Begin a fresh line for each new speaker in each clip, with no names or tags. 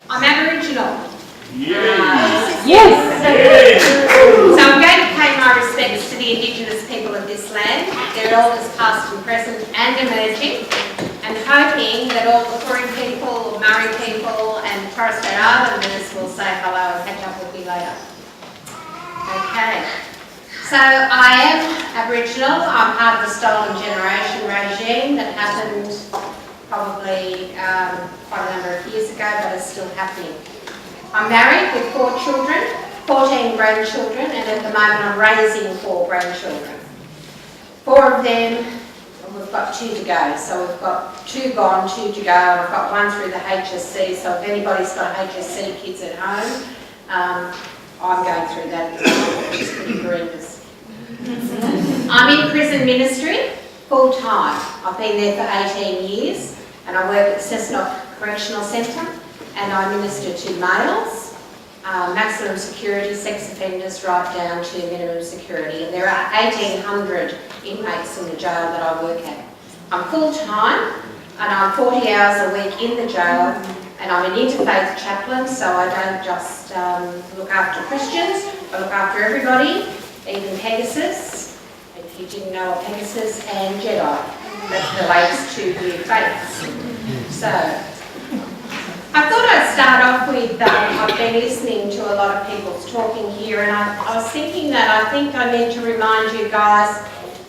I'm Aboriginal.
Yes.
Yes. So I'm going to pay my respects to the Indigenous people of this land, their elders past and present and emerging, and hoping that all the Koori people, Murri people and Torres Strait Islanders will say hello and catch up with me later. Okay. So I am Aboriginal. I'm part of the stolen generation regime that happened probably quite a number of years ago, but is still happening. I'm married with 4 children, 14 grandchildren, and at the moment I'm raising 4 grandchildren. 4 of them, we've got 2 to go. So we've got 2 gone, 2 to go, and I've got 1 through the HSC. So if anybody's got HSC kids at home, I'm going through that at the moment, which is pretty horrendous. I'm in prison ministry full time. I've been there for 18 years, and I work at Cessnock Correctional Centre, and I minister to males, maximum security, sex offenders, right down to minimum security. And there are 1,800 inmates in the jail that I work at. I'm full time, and I'm 40 hours a week in the jail, and I'm an interfaith chaplain, so I don't just look after Christians, I look after everybody, even Pegasus, if you didn't know what Pegasus, and Jedi. That relates to the faiths. So, I thought I'd start off with, I've been listening to a lot of people's talking here, and I was thinking that I think I need to remind you guys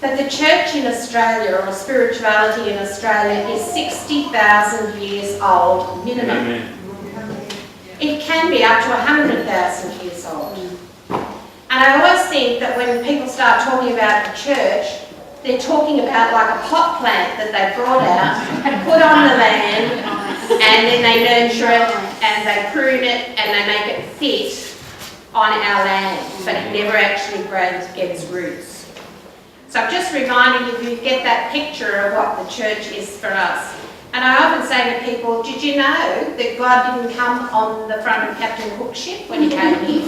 that the church in Australia, or spirituality in Australia, is 60,000 years old minimum.
Amen.
It can be up to 100,000 years old. And I always think that when people start talking about the church, they're talking about like a pot plant that they brought out and put on the land, and then they nurture it and they prune it and they make it fit on our land, but it never actually gets roots. So I'm just reminding you, you get that picture of what the church is for us. And I often say to people, did you know that God didn't come on the front of Captain Cook's ship when he came here?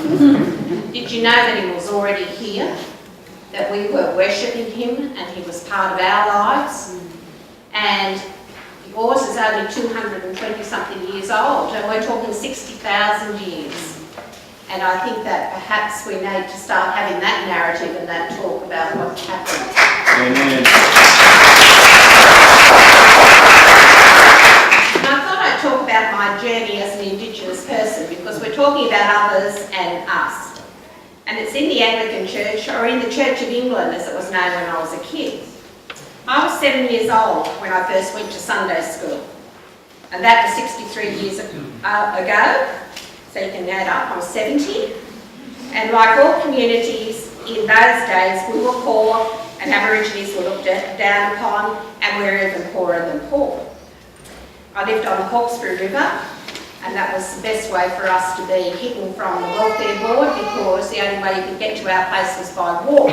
Did you know that he was already here? That we were worshipping him and he was part of our lives? And yours is only 220 something years old, and we're talking 60,000 years. And I think that perhaps we need to start having that narrative and that talk about what's happened.
Amen.
And I thought I'd talk about my journey as an Indigenous person, because we're talking about others and us. And it's in the Anglican Church, or in the Church of England as it was known when I was a kid. I was 7 years old when I first went to Sunday school. And that was 63 years ago. So you can add up, I'm 70. And like all communities in those days, we were poor, and Aborigines were looked down upon, and we were even poorer than poor. I lived on the Hawkesbury River, and that was the best way for us to be hidden from the welfare board, because the only way you could get to our place was by walk.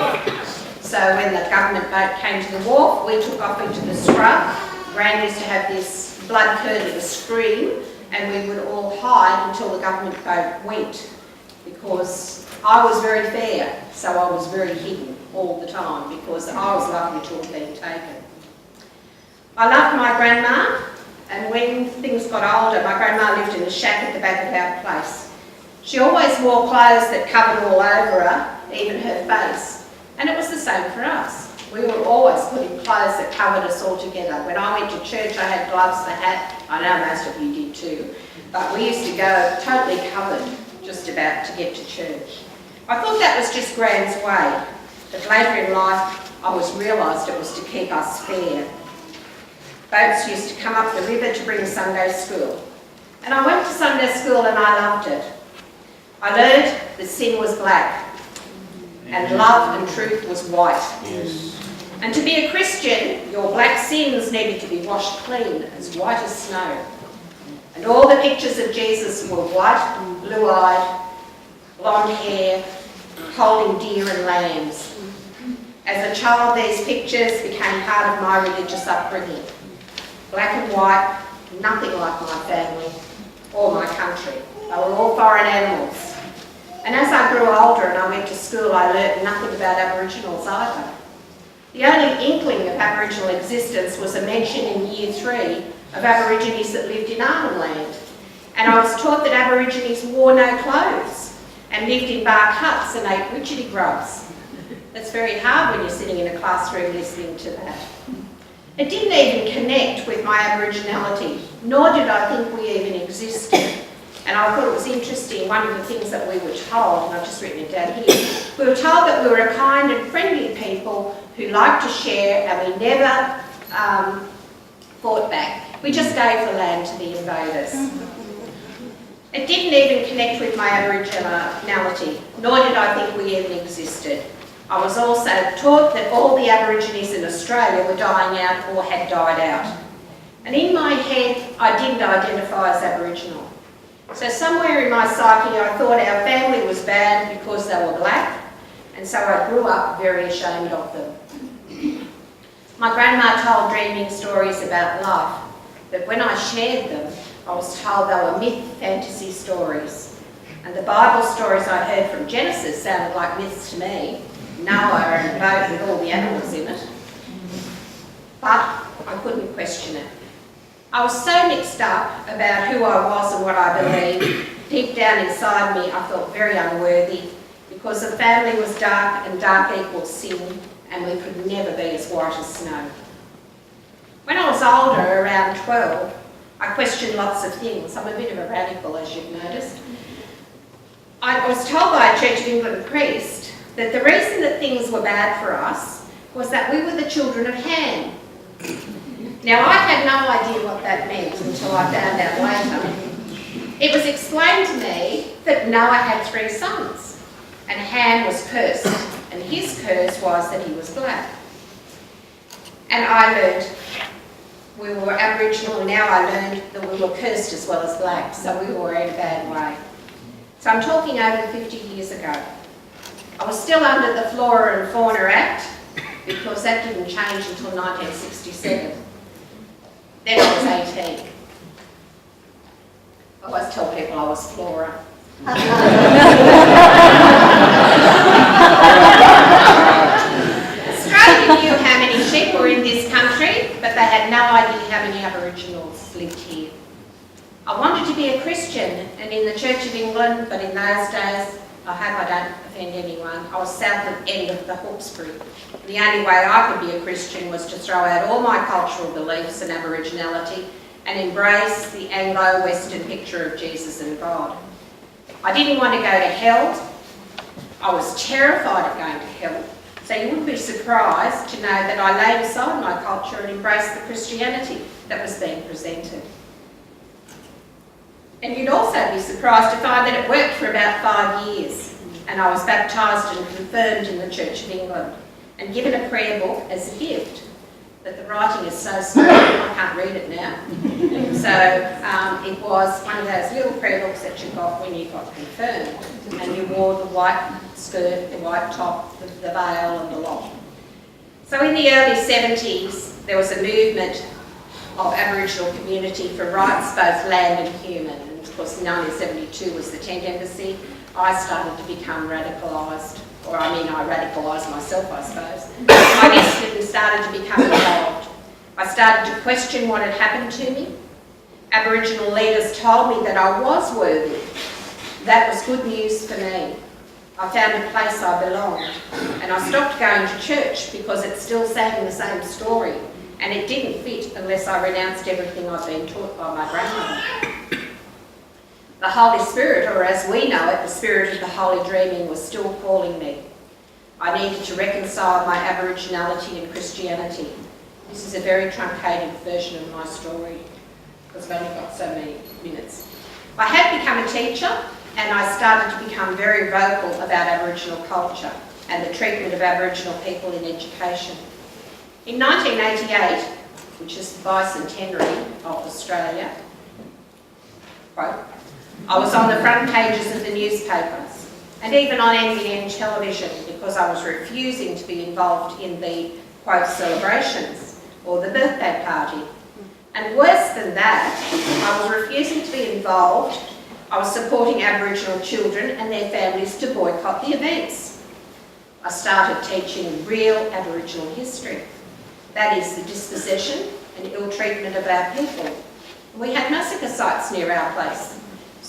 So when the government boat came to the wharf, we took off into the scrub. Gran used to have this blood-curdling scream, and we would all hide until the government boat went, because I was very fair, so I was very hidden all the time, because I was lucky to have been taken. I loved my grandma, and when things got older, my grandma lived in a shack at the back of our place. She always wore clothes that covered all over her, even her face, and it was the same for us. We were always putting clothes that covered us all together. When I went to church, I had gloves, the hat. I know most of you did too. But we used to go totally covered, just about to get to church. I thought that was just Gran's way. But later in life, I realised it was to keep us fair. Boats used to come up the river to bring Sunday school. And I went to Sunday school and I loved it. I learned that sin was black, and love and truth was white.
Yes.
And to be a Christian, your black sins needed to be washed clean, as white as snow. And all the pictures of Jesus were white, blue-eyed, blonde hair, holding deer and lambs. As a child, these pictures became part of my religious upbringing. Black and white, nothing like my family or my country. They were all foreign animals. And as I grew older and I went to school, I learnt nothing about Aboriginals either. The only inkling of Aboriginal existence was a mention in Year 3 of Aborigines that lived in Arnhem Land. And I was taught that Aborigines wore no clothes and lived in bark huts and ate witchetty grubs. That's very hard when you're sitting in a classroom listening to that. It didn't even connect with my Aboriginality, nor did I think we even existed. And I thought it was interesting, one of the things that we were told, and I've just written it down here, we were told that we were a kind and friendly people who liked to share, and we never fought back. We just gave the land to the invaders. It didn't even connect with my Aboriginality, nor did I think we even existed. I was also taught that all the Aborigines in Australia were dying out or had died out. And in my head, I didn't identify as Aboriginal. So somewhere in my psyche, I thought our family was bad because they were black, and so I grew up very ashamed of them. My grandma told dreaming stories about life, but when I shared them, I was told they were myth fantasy stories. And the Bible stories I heard from Genesis sounded like myths to me. Noah and a boat with all the animals in it. But I couldn't question it. I was so mixed up about who I was and what I believed. Deep down inside me, I felt very unworthy because the family was dark and dark equals sin, and we could never be as white as snow. When I was older, around 12, I questioned lots of things. I'm a bit of a radical, as you've noticed. I was told by a Church of England priest that the reason that things were bad for us was that we were the children of Ham. Now, I had no idea what that meant until I found out later. It was explained to me that Noah had 3 sons, and Ham was cursed, and his curse was that he was black. And I learned we were Aboriginal, and now I learned that we were cursed as well as black, so we were in a bad way. So I'm talking over 50 years ago. I was still under the Flora and Fauna Act because that didn't change until 1967. Then I was 18. I always tell people I was Flora. Australia knew how many sheep were in this country, but they had no idea how many Aboriginals lived here. I wanted to be a Christian and in the Church of England, but in those days, I hope I don't offend anyone, I was south of the end of the Hawkesbury. The only way I could be a Christian was to throw out all my cultural beliefs and Aboriginality and embrace the Anglo-Western picture of Jesus and God. I didn't want to go to hell. I was terrified of going to hell. So you wouldn't be surprised to know that I laid aside my culture and embraced the Christianity that was being presented. And you'd also be surprised to find that it worked for about 5 years. And I was baptised and confirmed in the Church of England and given a prayer book as a gift. But the writing is so small, I can't read it now. So it was one of those little prayer books that you got when you got confirmed. And you wore the white skirt, the white top, the veil and the lot. So in the early 70s, there was a movement of Aboriginal community for rights, both land and human. And of course, 1972 was the tent embassy. I started to become radicalised, or I radicalised myself, I suppose. My destiny started to become involved. I started to question what had happened to me. Aboriginal leaders told me that I was worthy. That was good news for me. I found a place I belonged, and I stopped going to church because it still sang the same story. And it didn't fit unless I renounced everything I'd been taught by my grandmother. The Holy Spirit, or as we know it, the spirit of the holy dreaming, was still calling me. I needed to reconcile my Aboriginality and Christianity. This is a very truncated version of my story because I've only got so many minutes. I had become a teacher and I started to become very vocal about Aboriginal culture and the treatment of Aboriginal people in education. In 1988, which is the bicentenary of Australia, I was on the front pages of the newspapers and even on NBN television because I was refusing to be involved in the, quote, celebrations or the birthday party. And worse than that, I was refusing to be involved. I was supporting Aboriginal children and their families to boycott the events. I started teaching real Aboriginal history. That is the dispossession and ill treatment of our people. We had massacre sites near our place.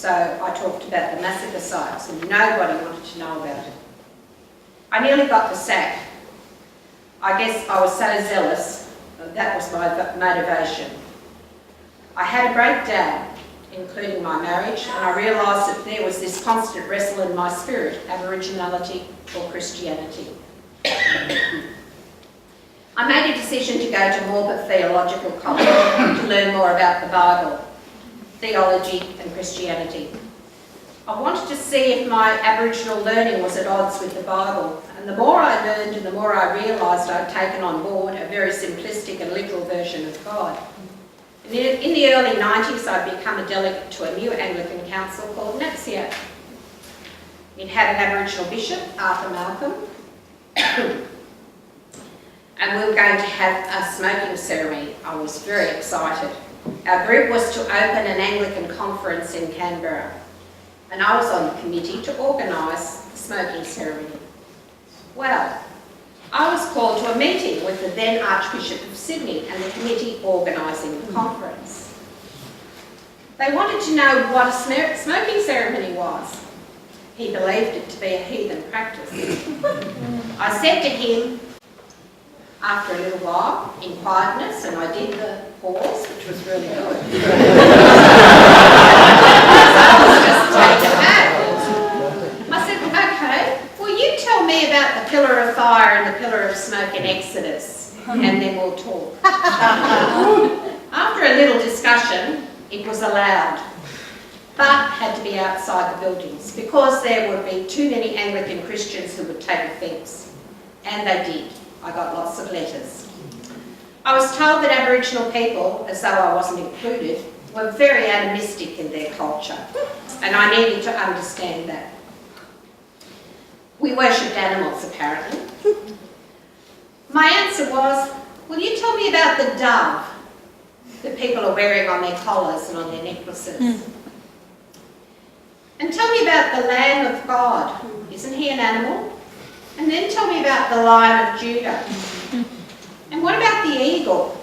So I talked about the massacre sites and nobody wanted to know about it. I nearly got the sack. I guess I was so zealous, that was my motivation. I had a breakdown, including my marriage, and I realised that there was this constant wrestle in my spirit, Aboriginality or Christianity. I made a decision to go to Morbid Theological College to learn more about the Bible, theology and Christianity. I wanted to see if my Aboriginal learning was at odds with the Bible, and the more I learned and the more I realised I'd taken on board a very simplistic and literal version of God. In the early 90s, I'd become a delegate to a new Anglican council called NAPSIA. It had an Aboriginal bishop, Arthur Malcolm, and we were going to have a smoking ceremony. I was very excited. Our group was to open an Anglican conference in Canberra, and I was on the committee to organise the smoking ceremony. Well, I was called to a meeting with the then Archbishop of Sydney and the committee organising the conference. They wanted to know what a smoking ceremony was. He believed it to be a heathen practice. I said to him, after a little while, in quietness, and I did the pause, which was really good. I was just taken aback. I said, okay, well you tell me about the pillar of fire and the pillar of smoke in Exodus, and then we'll talk. After a little discussion, it was allowed, but had to be outside the buildings, because there would be too many Anglican Christians who would take offence, and they did. I got lots of letters. I was told that Aboriginal people, as though I wasn't included, were very animistic in their culture, and I needed to understand that. We worshipped animals, apparently. My answer was, will you tell me about the dove that people are wearing on their collars and on their necklaces? And tell me about the Lamb of God. Isn't he an animal? And then tell me about the Lion of Judah. And what about the eagle?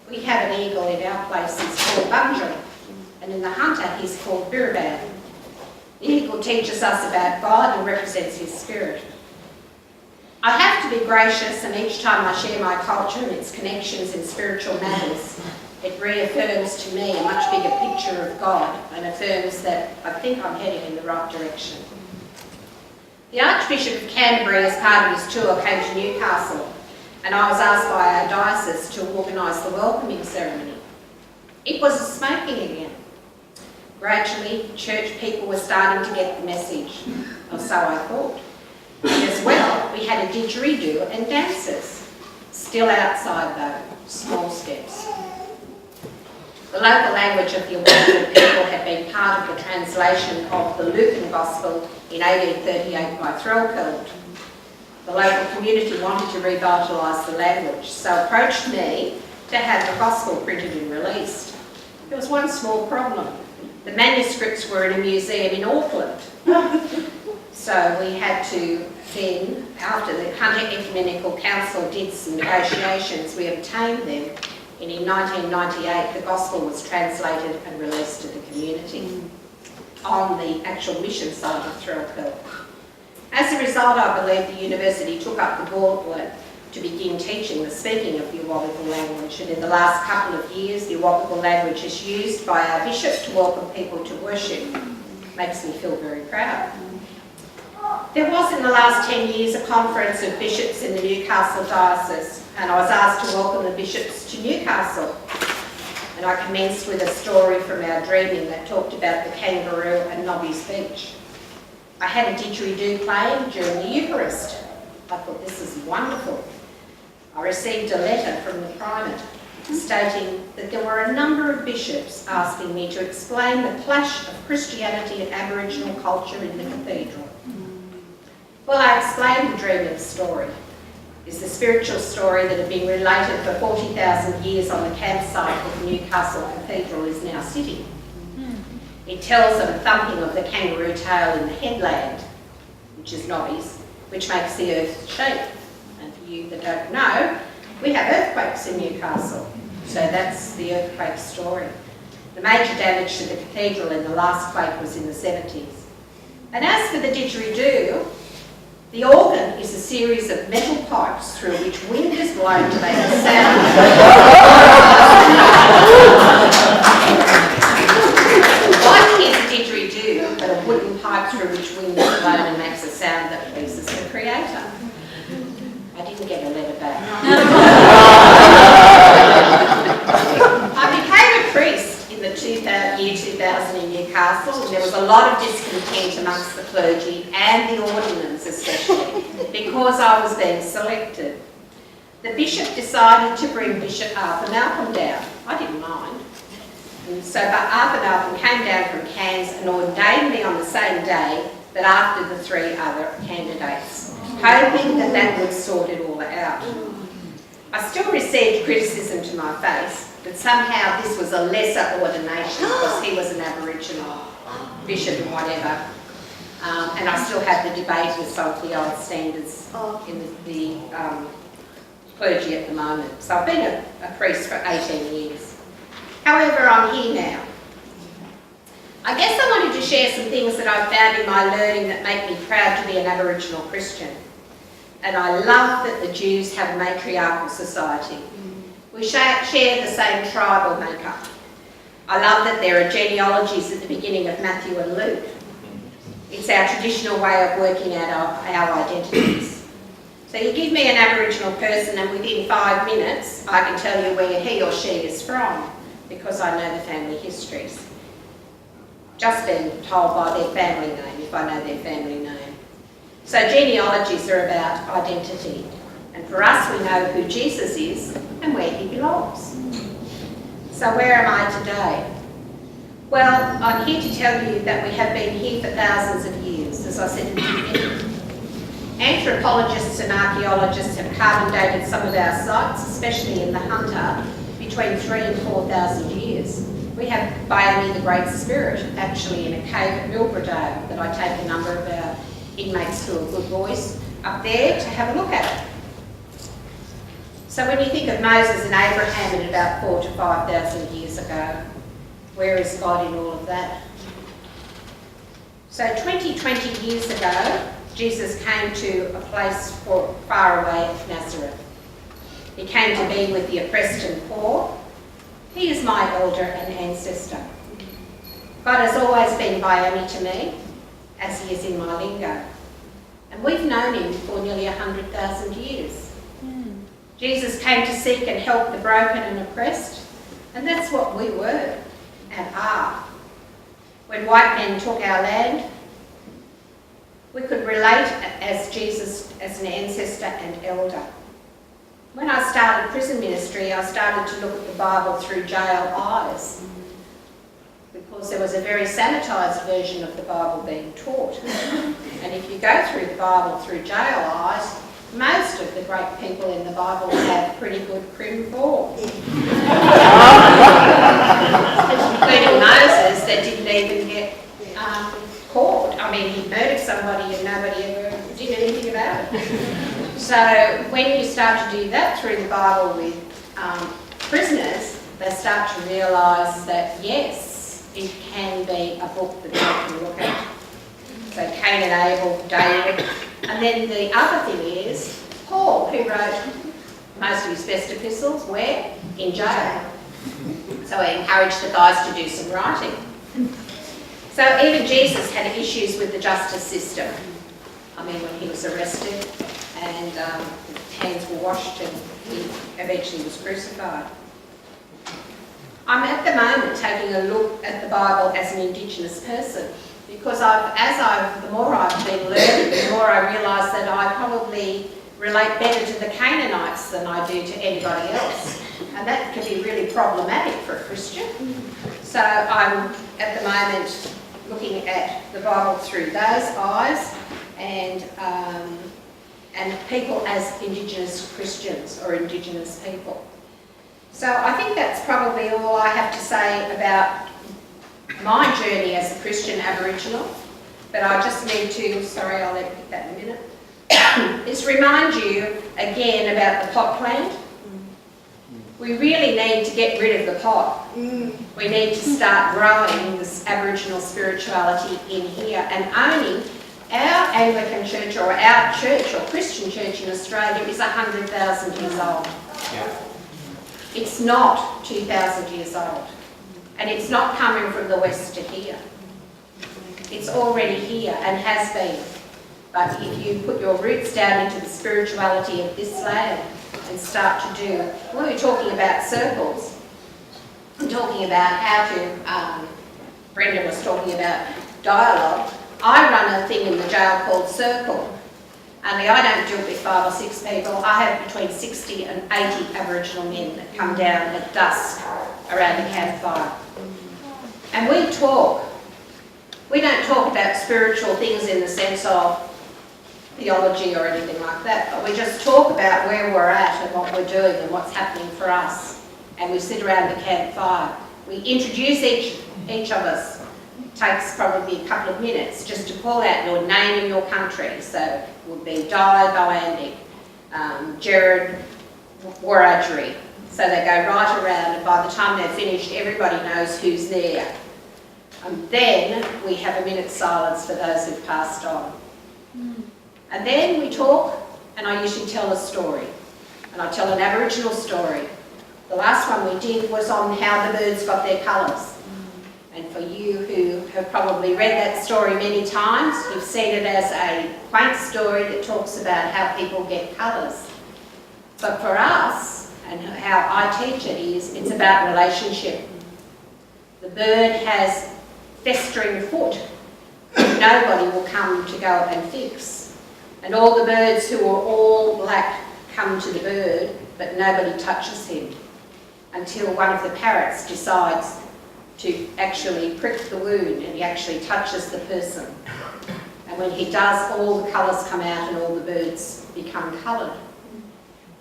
We have an eagle in our place, he's called Bunjil, and in the hunter he's called Rev'd. The eagle teaches us about God and represents his spirit. I have to be gracious, and each time I share my culture and its connections in spiritual matters, it reaffirms to me a much bigger picture of God and affirms that I think I'm heading in the right direction. The Archbishop of Canterbury, as part of his tour, came to Newcastle, and I was asked by our diocese to organise the welcoming ceremony. It was a smoking again. Gradually, church people were starting to get the message, or so I thought. And as well, we had a didgeridoo and dancers. Still outside though, small steps. The local language of the Aboriginal people had been part of the translation of the Lucan Gospel in 1838 by Threlkeld. The local community wanted to revitalise the language, so approached me to have the Gospel printed and released. There was one small problem. The manuscripts were in a museum in Auckland. So we had to then, after the Hunter Ecumenical Council did some negotiations, we obtained them. And in 1998, the Gospel was translated and released to the community on the actual mission site of Threlkeld. As a result, I believe the university took up the gauntlet to begin teaching the speaking of the Awabakal language, and in the last couple of years, the Awabakal language is used by our bishop to welcome people to worship. Makes me feel very proud. There was in the last 10 years a conference of bishops in the Newcastle diocese, and I was asked to welcome the bishops to Newcastle. And I commenced with a story from our dreaming that talked about the kangaroo and Nobby's Beach. I had a didgeridoo playing during the Eucharist. I thought, this is wonderful. I received a letter from the primate stating that there were a number of bishops asking me to explain the clash of Christianity and Aboriginal culture in the cathedral. Well, I explained the dreaming story. It's the spiritual story that had been related for 40,000 years on the campsite that the Newcastle Cathedral is now sitting. It tells of a thumping of the kangaroo tail in the headland, which is Nobby's, which makes the earth shake. And for you that don't know, we have earthquakes in Newcastle, so that's the earthquake story. The major damage to the cathedral in the last quake was in the 70s. And as for the didgeridoo, the organ is a series of metal pipes through which wind is blown to make a sound. What is a didgeridoo but a wooden pipe through which wind is blown and makes a sound that pleases the creator? I didn't get a letter back. I became a priest in the year 2000 in Newcastle, and there was a lot of discontent amongst the clergy and the ordinance especially, because I was being selected. The bishop decided to bring Bishop Arthur Malcolm down. I didn't mind. And so Arthur Malcolm came down from Cairns and ordained me on the same day that after the 3 other candidates, hoping that that would sort it all out. I still received criticism to my face that somehow this was a lesser ordination because he was an Aboriginal bishop and whatever. And I still had the debate with some of the old standards in the clergy at the moment. So I've been a priest for 18 years. However, I'm here now. I guess I wanted to share some things that I've found in my learning that make me proud to be an Aboriginal Christian. And I love that the Jews have a matriarchal society. We share the same tribal makeup. I love that there are genealogies at the beginning of Matthew and Luke. It's our traditional way of working out our identities. So you give me an Aboriginal person and within 5 minutes I can tell you where he or she is from because I know the family histories. Just being told by their family name if I know their family name. So genealogies are about identity. And for us, we know who Jesus is and where he belongs. So where am I today? Well, I'm here to tell you that we have been here for thousands of years, as I said at the beginning. Anthropologists and archaeologists have carbon dated some of our sites, especially in the Hunter, between 3,000 and 4,000 years. We have Bayomi the Great Spirit, actually in a cave at Milbradale, that I take a number of our inmates who are good boys up there to have a look at it. So when you think of Moses and Abraham at about 4,000 to 5,000 years ago, where is God in all of that? So 20 years ago, Jesus came to a place far away of Nazareth. He came to be with the oppressed and poor. He is my elder and ancestor. God has always been Bayomi to me, as he is in my lingo. And we've known him for nearly 100,000 years. Jesus came to seek and help the broken and oppressed, and that's what we were and are. When white men took our land, we could relate as Jesus as an ancestor and elder. When I started prison ministry, I started to look at the Bible through jail eyes, because there was a very sanitised version of the Bible being taught. And if you go through the Bible through jail eyes, most of the great people in the Bible have pretty good crim form. Including Moses, that didn't even get caught. I mean, he murdered somebody and nobody ever did anything about it. So when you start to do that through the Bible with prisoners, they start to realise that, yes, it can be a book that they can look at. So Cain and Abel, David. And then the other thing is Paul, who wrote most of his best epistles, where? In jail. So he encouraged the guys to do some writing. So even Jesus had issues with the justice system. I mean, when he was arrested and his hands were washed and he eventually was crucified. I'm at the moment taking a look at the Bible as an Indigenous person, because the more I've been learning, the more I realise that I probably relate better to the Canaanites than I do to anybody else. And that can be really problematic for a Christian. So I'm at the moment looking at the Bible through those eyes and people as Indigenous Christians or Indigenous people. So I think that's probably all I have to say about my journey as a Christian Aboriginal. But I just need to, sorry, I'll let you get that in a minute, is remind you again about the plot plan. We really need to get rid of the pot. We need to start growing this Aboriginal spirituality in here and owning our Anglican church or our church or Christian church in Australia is 100,000 years old. It's not 2,000 years old. And it's not coming from the west to here. It's already here and has been. But if you put your roots down into the spirituality of this land and start to do, when we're talking about circles, I'm talking about how to, Brendan was talking about dialogue. I run a thing in the jail called Circle. Only I don't do it with 5 or 6 people. I have between 60 and 80 Aboriginal men that come down at dusk around the campfire. And we talk. We don't talk about spiritual things in the sense of theology or anything like that, but we just talk about where we're at and what we're doing and what's happening for us. And we sit around the campfire. We introduce each of us. It takes probably a couple of minutes just to call out your name and your country. So it would be Di Boandik, Jared Wiradjuri. So they go right around, and by the time they're finished, everybody knows who's there. And then we have a minute's silence for those who've passed on. And then we talk, and I usually tell a story. And I tell an Aboriginal story. The last one we did was on how the birds got their colours. And for you who have probably read that story many times, you've seen it as a quaint story that talks about how people get colours. But for us, and how I teach it is, it's about relationship. The bird has festering foot. Nobody will come to go and fix. And all the birds who are all black come to the bird, but nobody touches him until one of the parrots decides to actually prick the wound, and he actually touches the person. And when he does, all the colours come out and all the birds become coloured.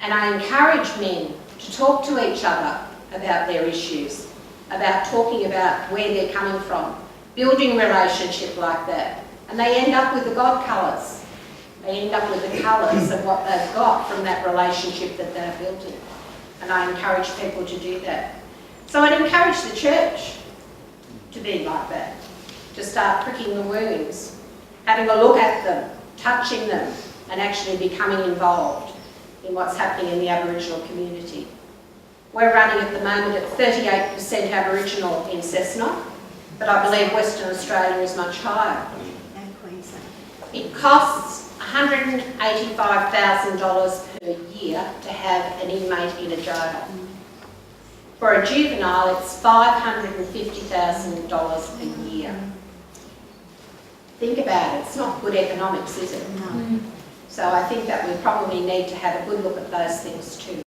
And I encourage men to talk to each other about their issues, about talking about where they're coming from, building relationship like that. And they end up with the God colours. They end up with the colours of what they've got from that relationship that they're building. And I encourage people to do that. So I'd encourage the church to be like that, to start pricking the wounds, having a look at them, touching them, and actually becoming involved in what's happening in the Aboriginal community. We're running at the moment at 38% Aboriginal in Cessnock, but I believe Western Australia is much higher.
And Queensland.
It costs $185,000 per year to have an inmate in a jail. For a juvenile, it's $550,000 a year. Think about it, it's not good economics, is it?
No.
So I think that we probably need to have a good look at those things too.